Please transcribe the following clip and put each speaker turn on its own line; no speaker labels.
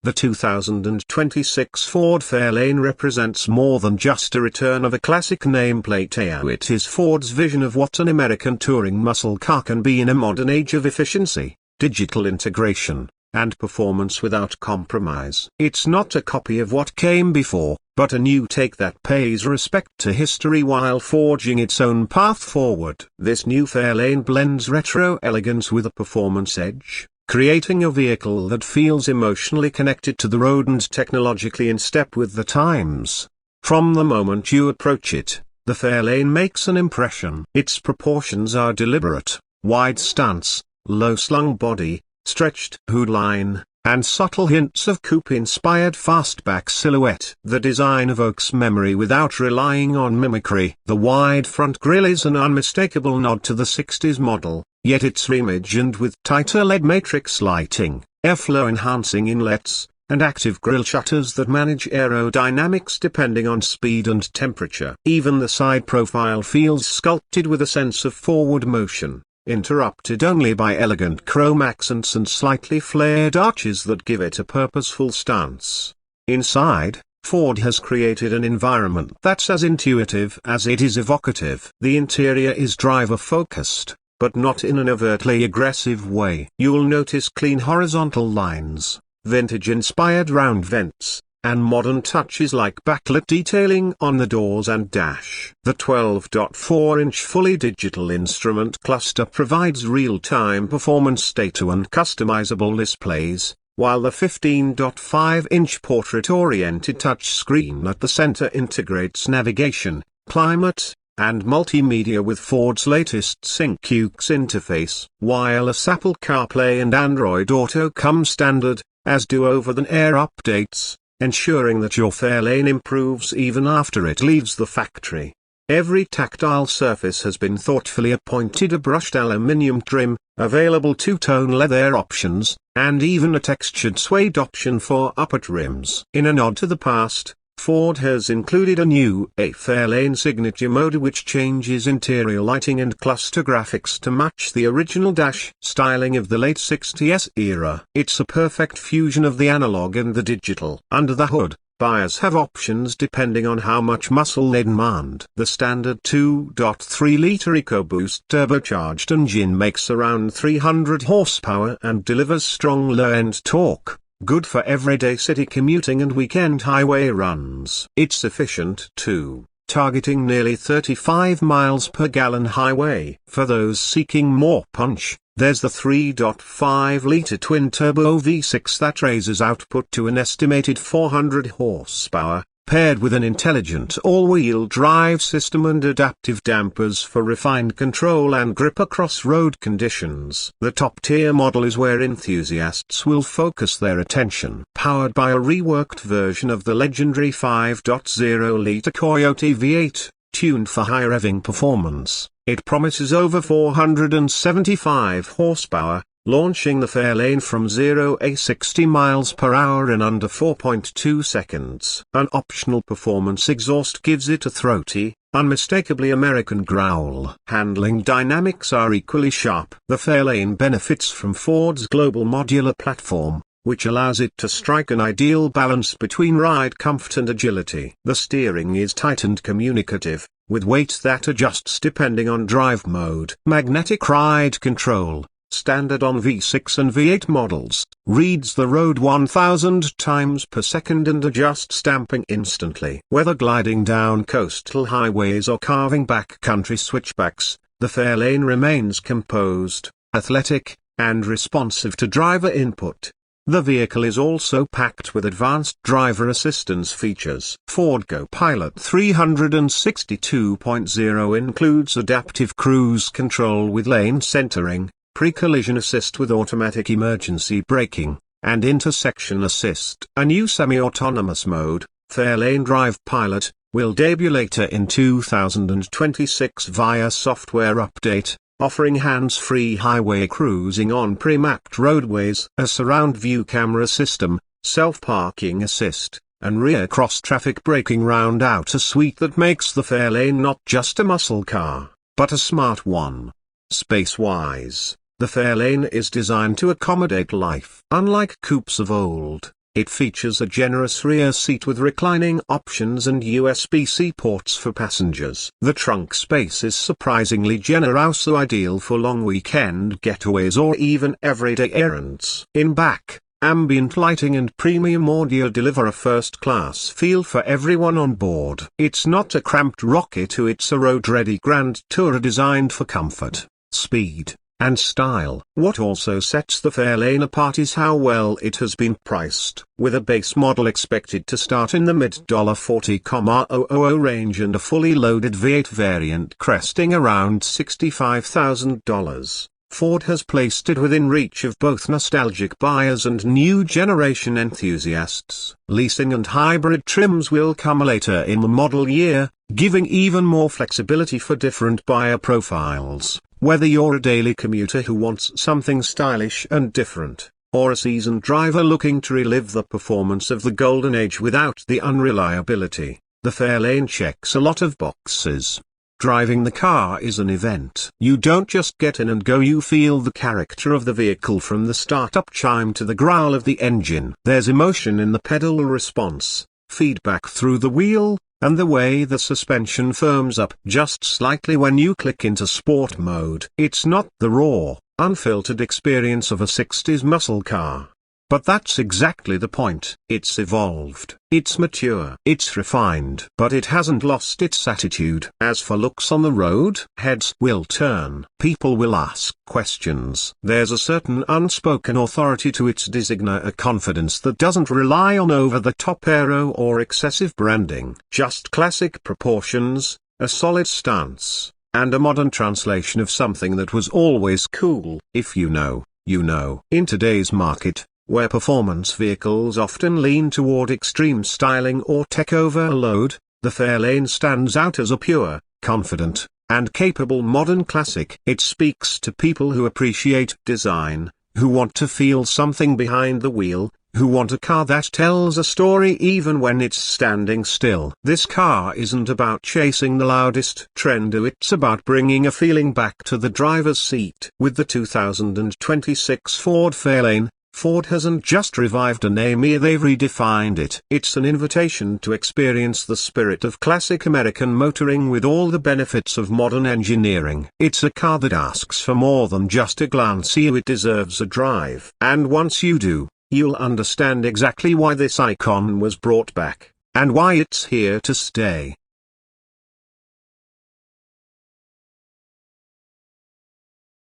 The 2026 Ford Fairlane represents more than just a return of a classic nameplate. It is Ford's vision of what an American touring muscle car can be in a modern age of efficiency, digital integration, and performance without compromise. It's not a copy of what came before, but a new take that pays respect to history while forging its own path forward. This new Fairlane blends retro elegance with a performance edge, creating a vehicle that feels emotionally connected to the road and technologically in step with the times. From the moment you approach it, the Fairlane makes an impression. Its proportions are deliberate: wide stance, low-slung body, stretched hood line, and subtle hints of coupe-inspired fastback silhouette. The design evokes memory without relying on mimicry. The wide front grille is an unmistakable nod to the 60s model, yet it's reimagined with tighter LED matrix lighting, airflow-enhancing inlets, and active grille shutters that manage aerodynamics depending on speed and temperature. Even the side profile feels sculpted with a sense of forward motion, interrupted only by elegant chrome accents and slightly flared arches that give it a purposeful stance. Inside, Ford has created an environment that's as intuitive as it is evocative. The interior is driver-focused, but not in an overtly aggressive way. You'll notice clean horizontal lines, vintage-inspired round vents, and modern touches like backlit detailing on the doors and dash. The 12.4-inch fully digital instrument cluster provides real-time performance data and customizable displays, while the 15.5-inch portrait-oriented touchscreen at the center integrates navigation, climate, and multimedia with Ford's latest SyncUX interface. Wireless Apple CarPlay and Android Auto come standard, as do over-the-air updates, ensuring that your Fairlane improves even after it leaves the factory. Every tactile surface has been thoughtfully appointed a brushed aluminium trim, available two-tone leather options, and even a textured suede option for upper trims. In a nod to the past, Ford has included a new Fairlane signature mode which changes interior lighting and cluster graphics to match the original dash styling of the late 60s era. It's a perfect fusion of the analog and the digital. Under the hood, buyers have options depending on how much muscle they demand. The standard 2.3-liter EcoBoost turbocharged engine makes around 300 horsepower and delivers strong low-end torque, good for everyday city commuting and weekend highway runs. It's efficient too, targeting nearly 35 miles per gallon highway. For those seeking more punch, there's the 3.5-liter twin-turbo V6 that raises output to an estimated 400 horsepower, paired with an intelligent all-wheel drive system and adaptive dampers for refined control and grip across road conditions. The top-tier model is where enthusiasts will focus their attention. Powered by a reworked version of the legendary 5.0-liter Coyote V8, tuned for high revving performance, it promises over 475 horsepower, launching the Fairlane from 0 to 60 miles per hour in under 4.2 seconds. An optional performance exhaust gives it a throaty, unmistakably American growl. Handling dynamics are equally sharp. The Fairlane benefits from Ford's global modular platform, which allows it to strike an ideal balance between ride comfort and agility. The steering is tight and communicative, with weight that adjusts depending on drive mode. Magnetic ride control, standard on V6 and V8 models, reads the road 1000 times per second and adjusts damping instantly. Whether gliding down coastal highways or carving back country switchbacks, the Fairlane remains composed, athletic, and responsive to driver input. The vehicle is also packed with advanced driver assistance features. Ford Go Pilot 362.0 includes adaptive cruise control with lane centering, pre-collision assist with automatic emergency braking, and intersection assist. A new semi-autonomous mode, Fairlane Drive Pilot, will debut later in 2026 via software update, offering hands-free highway cruising on pre-mapped roadways, a surround view camera system, self-parking assist, and rear cross-traffic braking round out a suite that makes the Fairlane not just a muscle car, but a smart one. Space-wise, the Fairlane is designed to accommodate life. Unlike coupes of old, It features a generous rear seat with reclining options and USB-C ports for passengers. The trunk space is surprisingly generous, so ideal for long weekend getaways or even everyday errands. In back, ambient lighting and premium audio deliver a first-class feel for everyone on board. It's not a cramped rocket, it's a road-ready grand tourer designed for comfort, speed, and style. What also sets the Fairlane apart is how well it has been priced, with a base model expected to start in the mid-$40,000 range and a fully loaded V8 variant cresting around $65,000. Ford has placed it within reach of both nostalgic buyers and new generation enthusiasts. Leasing and hybrid trims will come later in the model year, giving even more flexibility for different buyer profiles. Whether you're a daily commuter who wants something stylish and different, or a seasoned driver looking to relive the performance of the golden age without the unreliability, the Fairlane checks a lot of boxes. Driving the car is an event. You don't just get in and go, you feel the character of the vehicle from the startup chime to the growl of the engine. There's emotion in the pedal response, feedback through the wheel, and the way the suspension firms up just slightly when you click into sport mode. It's not the raw, unfiltered experience of a 60s muscle car. But that's exactly the point. It's evolved, it's mature, it's refined, but it hasn't lost its attitude. As for looks on the road, heads will turn, people will ask questions. There's a certain unspoken authority to its designer, a confidence that doesn't rely on over-the-top aero or excessive branding. Just classic proportions, a solid stance, and a modern translation of something that was always cool. If you know, you know. In today's market, where performance vehicles often lean toward extreme styling or tech overload, the Fairlane stands out as a pure, confident, and capable modern classic. It speaks to people who appreciate design, who want to feel something behind the wheel, who want a car that tells a story even when it's standing still. This car isn't about chasing the loudest trend, it's about bringing a feeling back to the driver's seat. With the 2026 Ford Fairlane, Ford hasn't just revived a name, they've redefined it. It's an invitation to experience the spirit of classic American motoring with all the benefits of modern engineering. It's a car that asks for more than just a glance, it deserves a drive. And once you do, you'll understand exactly why this icon was brought back, and why it's here to stay.